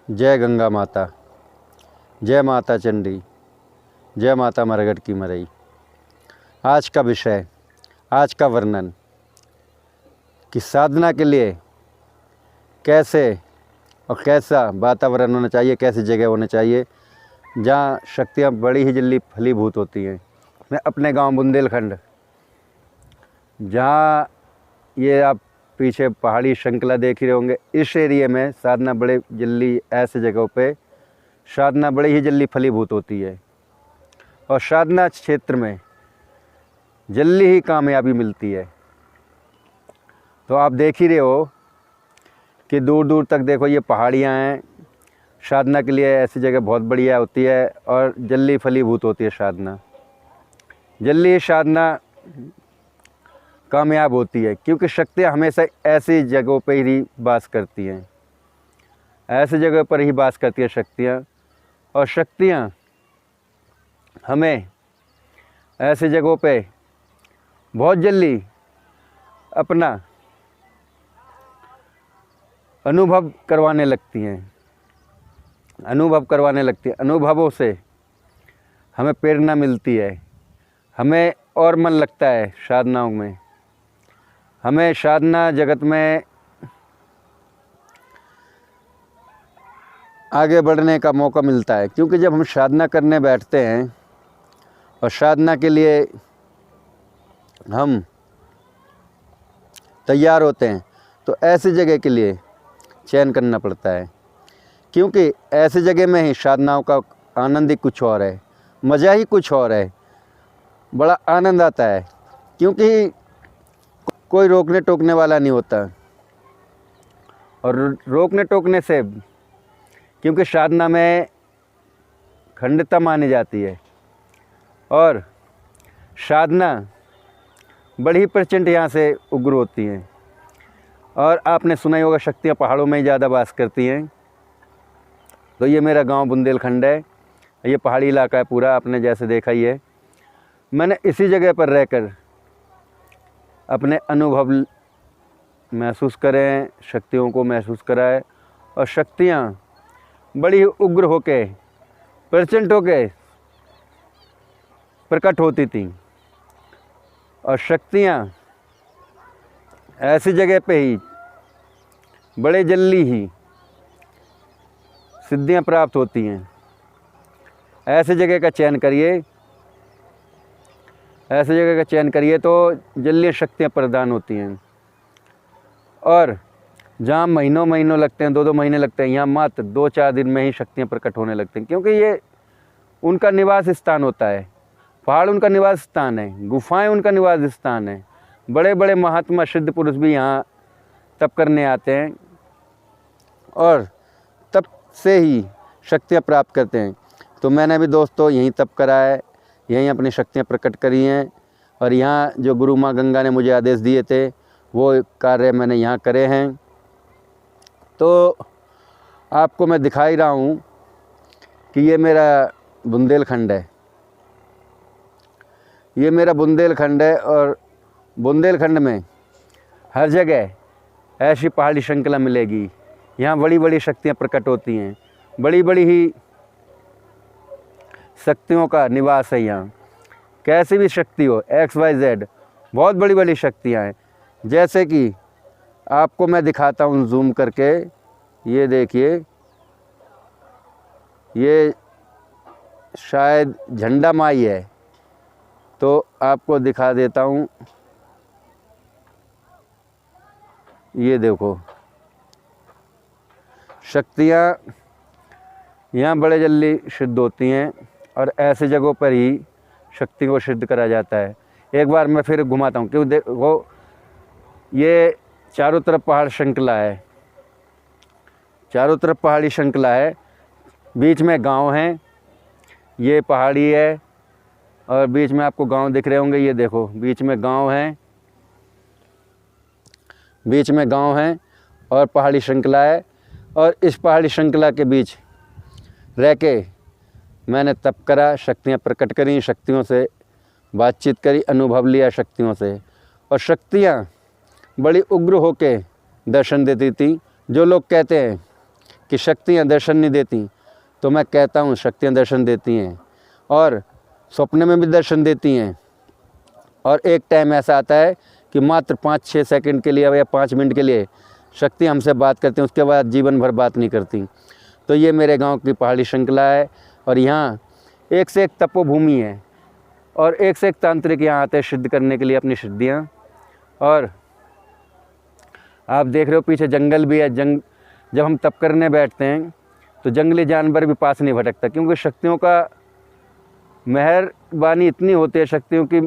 जय गंगा माता, जय माता चंडी, जय माता मरगट की मरई। आज का विषय, आज का वर्णन कि साधना के लिए कैसे और कैसा वातावरण होना चाहिए, कैसी जगह होनी चाहिए जहाँ शक्तियाँ बड़ी ही जल्दी फलीभूत होती हैं। मैं अपने गांव बुंदेलखंड, जहाँ ये आप पीछे पहाड़ी श्रृंखला देख ही रहे होंगे, इस एरिया में साधना बड़े जल्दी, ऐसे जगहों पे साधना बड़ी ही जल्दी फलीभूत होती है और साधना क्षेत्र में जल्दी ही कामयाबी मिलती है। तो आप देख ही रहे हो कि दूर दूर तक देखो ये पहाड़ियाँ हैं। साधना के लिए ऐसी जगह बहुत बढ़िया होती है और जल्दी फलीभूत होती है साधना। जल्दी साधना कामयाब होती है क्योंकि शक्तियाँ हमेशा ऐसी जगहों पर ही वास करती हैं, ऐसी जगह पर ही वास करती हैं शक्तियाँ। और शक्तियाँ हमें ऐसी जगहों पे बहुत जल्दी अपना अनुभव करवाने लगती हैं, अनुभवों से हमें प्रेरणा मिलती है, हमें और मन लगता है साधनाओं में। हमें साधना जगत में आगे बढ़ने का मौका मिलता है क्योंकि जब हम साधना करने बैठते हैं और साधना के लिए हम तैयार होते हैं तो ऐसी जगह के लिए चयन करना पड़ता है क्योंकि ऐसी जगह में ही साधनाओं का आनंद ही कुछ और है, मज़ा ही कुछ और है। बड़ा आनंद आता है क्योंकि कोई रोकने टोकने वाला नहीं होता। और रोकने टोकने से, क्योंकि साधना में खंडितता मानी जाती है और साधना बड़ी प्रचंड यहाँ से उग्र होती हैं। और आपने सुना ही होगा शक्तियाँ पहाड़ों में ही ज़्यादा वास करती हैं। तो ये मेरा गांव बुंदेलखंड है, ये पहाड़ी इलाका है पूरा, आपने जैसे देखा ही है। मैंने इसी जगह पर रहकर अपने अनुभव महसूस करें, शक्तियों को महसूस कराए और शक्तियाँ बड़ी उग्र होके, प्रचंड होके प्रकट होती थी। और शक्तियाँ ऐसी जगह पे ही बड़े जल्दी ही सिद्धियाँ प्राप्त होती हैं। ऐसी जगह का चयन करिए, ऐसी जगह का चयन करिए तो जल्दी शक्तियाँ प्रदान होती हैं। और जहाँ महीनों महीनों लगते हैं, 2-2 महीने लगते हैं, यहाँ मात्र 2-4 दिन में ही शक्तियाँ प्रकट होने लगती हैं क्योंकि ये उनका निवास स्थान होता है। पहाड़ उनका निवास स्थान है, गुफाएं उनका निवास स्थान है। बड़े बड़े महात्मा सिद्ध पुरुष भी यहाँ तप करने आते हैं और तप से ही शक्तियाँ प्राप्त करते हैं। तो मैंने भी दोस्तों यहीं तप करा है, यहीं अपनी शक्तियाँ प्रकट करी हैं और यहाँ जो गुरु माँ गंगा ने मुझे आदेश दिए थे वो कार्य मैंने यहाँ करे हैं। तो आपको मैं दिखा ही रहा हूँ कि ये मेरा बुंदेलखंड है, ये मेरा बुंदेलखंड है। और बुंदेलखंड में हर जगह ऐसी पहाड़ी श्रृंखला मिलेगी, यहाँ बड़ी बड़ी शक्तियाँ प्रकट होती हैं, बड़ी बड़ी ही शक्तियों का निवास है यहाँ। कैसी भी शक्ति हो, XYZ, बहुत बड़ी बड़ी शक्तियाँ हैं। जैसे कि आपको मैं दिखाता हूँ जूम करके, ये देखिए, ये शायद झंडा माई है, तो आपको दिखा देता हूँ। ये देखो शक्तियाँ यहाँ बड़े जल्दी सिद्ध होती हैं और ऐसे जगहों पर ही शक्ति को सिद्ध करा जाता है। एक बार मैं फिर घुमाता हूँ क्यों, देखो ये चारों तरफ पहाड़ श्रृंखला है, चारों तरफ पहाड़ी श्रृंखला है, बीच में गांव हैं, ये पहाड़ी है और बीच में आपको गांव दिख रहे होंगे। ये देखो बीच में गांव है, बीच में गांव है और पहाड़ी श्रृंखला है। और इस पहाड़ी श्रृंखला के बीच रह के मैंने तप करा, शक्तियाँ प्रकट करी, शक्तियों से बातचीत करी, अनुभव लिया शक्तियों से। और शक्तियाँ बड़ी उग्र होके दर्शन देती थी। जो लोग कहते हैं कि शक्तियाँ दर्शन नहीं देती, तो मैं कहता हूँ शक्तियाँ दर्शन देती हैं, और स्वप्न में भी दर्शन देती हैं। और एक टाइम ऐसा आता है कि मात्र 5-6 सेकंड के लिए या 5 मिनट के लिए शक्ति हमसे बात करती हैं, उसके बाद जीवन भर बात नहीं करती। तो ये मेरे गांव की पहाड़ी श्रृंखला है, और यहाँ एक से एक तपोभूमि है, और एक से एक तांत्रिक यहाँ आते हैं सिद्ध करने के लिए अपनी सिद्धियाँ। और आप देख रहे हो पीछे जंगल भी है। जब हम तप करने बैठते हैं तो जंगली जानवर भी पास नहीं भटकता, क्योंकि शक्तियों का मेहरबानी इतनी होती है, शक्तियों की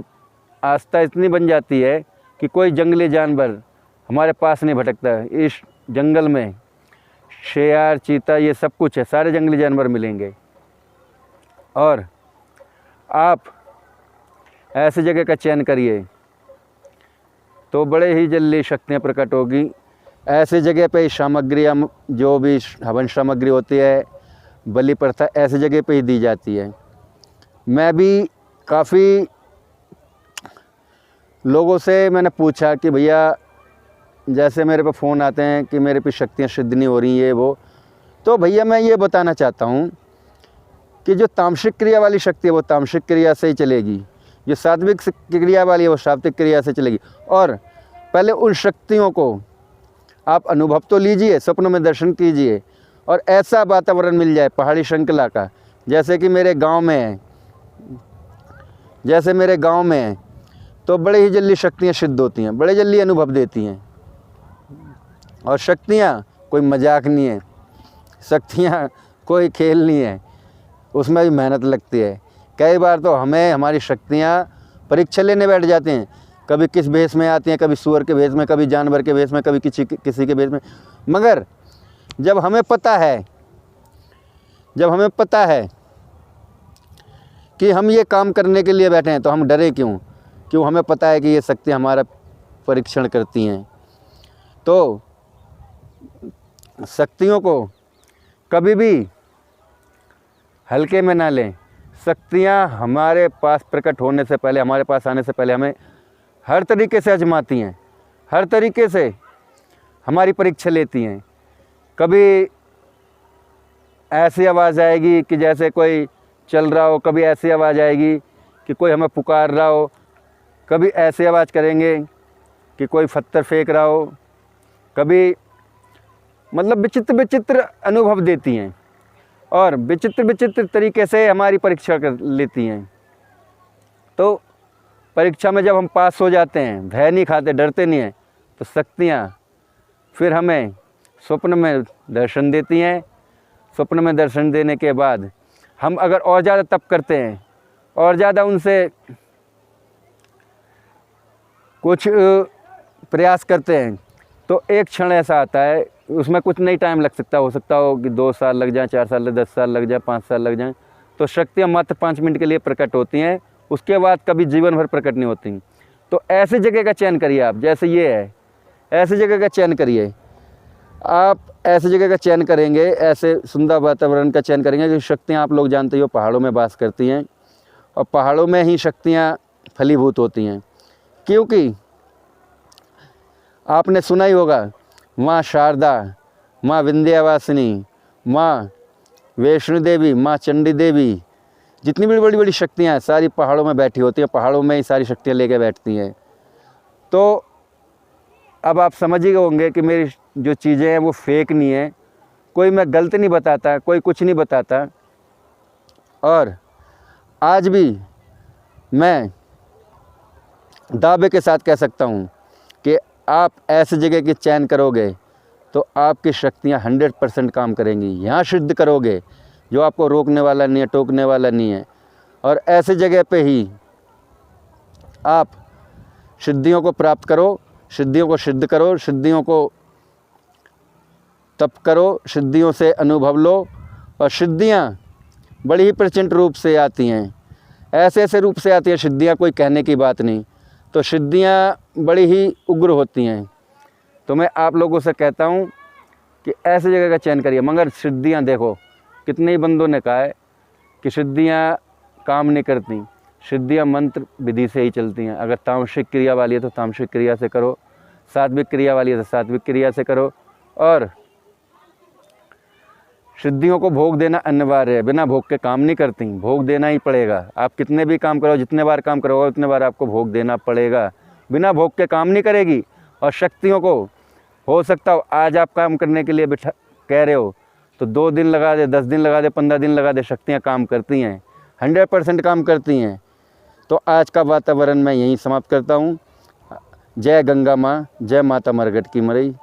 आस्था इतनी बन जाती है कि कोई जंगली जानवर हमारे पास नहीं भटकता। इस जंगल में शेर, चीता, ये सब कुछ है, सारे जंगली जानवर मिलेंगे। और आप ऐसी जगह का चयन करिए तो बड़े ही जल्दी शक्तियाँ प्रकट होगी। ऐसी जगह पे सामग्री, जो भी हवन सामग्री होती है, बलि प्रथा, ऐसी जगह पे ही दी जाती है। मैं भी काफ़ी लोगों से मैंने पूछा कि भैया, जैसे मेरे पे फ़ोन आते हैं कि मेरे पे शक्तियाँ सिद्ध नहीं हो रही, ये वो, तो भैया मैं ये बताना चाहता हूँ कि जो तामसिक क्रिया वाली शक्ति है वो तामसिक क्रिया से ही चलेगी, जो सात्विक क्रिया वाली है वो सात्विक क्रिया से चलेगी। और पहले उन शक्तियों को आप अनुभव तो लीजिए, स्वप्न में दर्शन कीजिए, और ऐसा वातावरण मिल जाए पहाड़ी श्रृंखला का, जैसे कि मेरे गांव में है, जैसे मेरे गांव में है, तो बड़े ही जल्दी शक्तियाँ सिद्ध होती हैं, बड़े जल्दी अनुभव देती हैं। और शक्तियाँ कोई मजाक नहीं है, शक्तियाँ कोई खेल नहीं है, उसमें भी मेहनत लगती है। कई बार तो हमें हमारी शक्तियाँ परीक्षा लेने बैठ जाते हैं, कभी किस भेष में आती हैं, कभी सूअर के भेष में, कभी जानवर के भेष में, कभी किसी के भेष में। मगर जब हमें पता है कि हम ये काम करने के लिए बैठे हैं, तो हम डरे क्यों? हमें पता है कि ये शक्ति हमारा परीक्षण करती हैं। तो शक्तियों को कभी भी हल्के में ना लें। शक्तियाँ हमारे पास प्रकट होने से पहले, हमारे पास आने से पहले हमें हर तरीके से आजमाती हैं, हर तरीके से हमारी परीक्षा लेती हैं। कभी ऐसी आवाज़ आएगी कि जैसे कोई चल रहा हो, कभी ऐसी आवाज़ आएगी कि कोई हमें पुकार रहा हो, कभी ऐसी आवाज़ करेंगे कि कोई पत्थर फेंक रहा हो, कभी मतलब विचित्र विचित्र अनुभव देती हैं, और विचित्र विचित्र तरीके से हमारी परीक्षा कर लेती हैं। तो परीक्षा में जब हम पास हो जाते हैं, भय नहीं खाते, डरते नहीं हैं, तो शक्तियाँ फिर हमें स्वप्न में दर्शन देती हैं। स्वप्न में दर्शन देने के बाद हम अगर और ज़्यादा तप करते हैं, और ज़्यादा उनसे कुछ प्रयास करते हैं, तो एक क्षण ऐसा आता है, उसमें कुछ नहीं टाइम लग सकता, हो सकता हो कि 2 साल लग जाए, 4 साल, 10 साल लग जाए, 5 साल लग जाएं। तो शक्तियाँ मात्र 5 मिनट के लिए प्रकट होती हैं, उसके बाद कभी जीवन भर प्रकट नहीं होती। तो ऐसी जगह का चयन करिए आप, जैसे ये है, ऐसी जगह का चयन करिए। आप ऐसी जगह का चयन करेंगे, ऐसे सुंदर वातावरण का चयन करेंगे। कि शक्तियाँ आप लोग जानते हो पहाड़ों में वास करती हैं, और पहाड़ों में ही शक्तियाँ फलीभूत होती हैं। क्योंकि आपने सुना ही होगा, माँ शारदा, माँ विंध्यावासिनी, माँ वैष्णो देवी, माँ चंडी देवी, जितनी भी बड़ी बड़ी शक्तियाँ हैं सारी पहाड़ों में बैठी होती हैं, पहाड़ों में ही सारी शक्तियाँ लेके बैठती हैं। तो अब आप समझ ही होंगे कि मेरी जो चीज़ें हैं वो फेक नहीं है, कोई मैं गलत नहीं बताता, कोई कुछ नहीं बताता। और आज भी मैं दावे के साथ कह सकता हूँ कि आप ऐसी जगह की चयन करोगे तो आपकी शक्तियाँ 100% काम करेंगी। यहाँ सिद्ध करोगे जो आपको रोकने वाला नहीं है, टोकने वाला नहीं है। और ऐसी जगह पे ही आप सिद्धियों को प्राप्त करो, सिद्धियों को सिद्ध करो, सिद्धियों को तप करो, सिद्धियों से अनुभव लो। और सिद्धियाँ बड़ी ही प्रचंड रूप से आती हैं, ऐसे ऐसे रूप से आती हैं सिद्धियाँ, कोई कहने की बात नहीं। तो सिद्धियाँ बड़ी ही उग्र होती हैं। तो मैं आप लोगों से कहता हूँ कि ऐसी जगह का चयन करिए। मगर सिद्धियाँ देखो, कितने ही बंदों ने कहा है कि सिद्धियाँ काम नहीं करती, सिद्धियाँ मंत्र विधि से ही चलती हैं। अगर तामसिक क्रिया वाली है तो तामसिक क्रिया से करो, सात्विक क्रिया वाली है तो सात्विक क्रिया से करो। और सिद्धियों को भोग देना अनिवार्य है, बिना भोग के काम नहीं करती, भोग देना ही पड़ेगा। आप कितने भी काम करो, जितने बार काम करोगे उतने बार आपको भोग देना पड़ेगा, बिना भोग के काम नहीं करेगी। और शक्तियों को हो सकता हो आज आप काम करने के लिए बिठा कह रहे हो तो 2 दिन लगा दे, 10 दिन लगा दे, 15 दिन लगा दे, शक्तियाँ काम करती हैं, 100% काम करती हैं। तो आज का वातावरण मैं यहीं समाप्त करता हूँ। जय गंगा माँ, जय माता मरघट की मरई।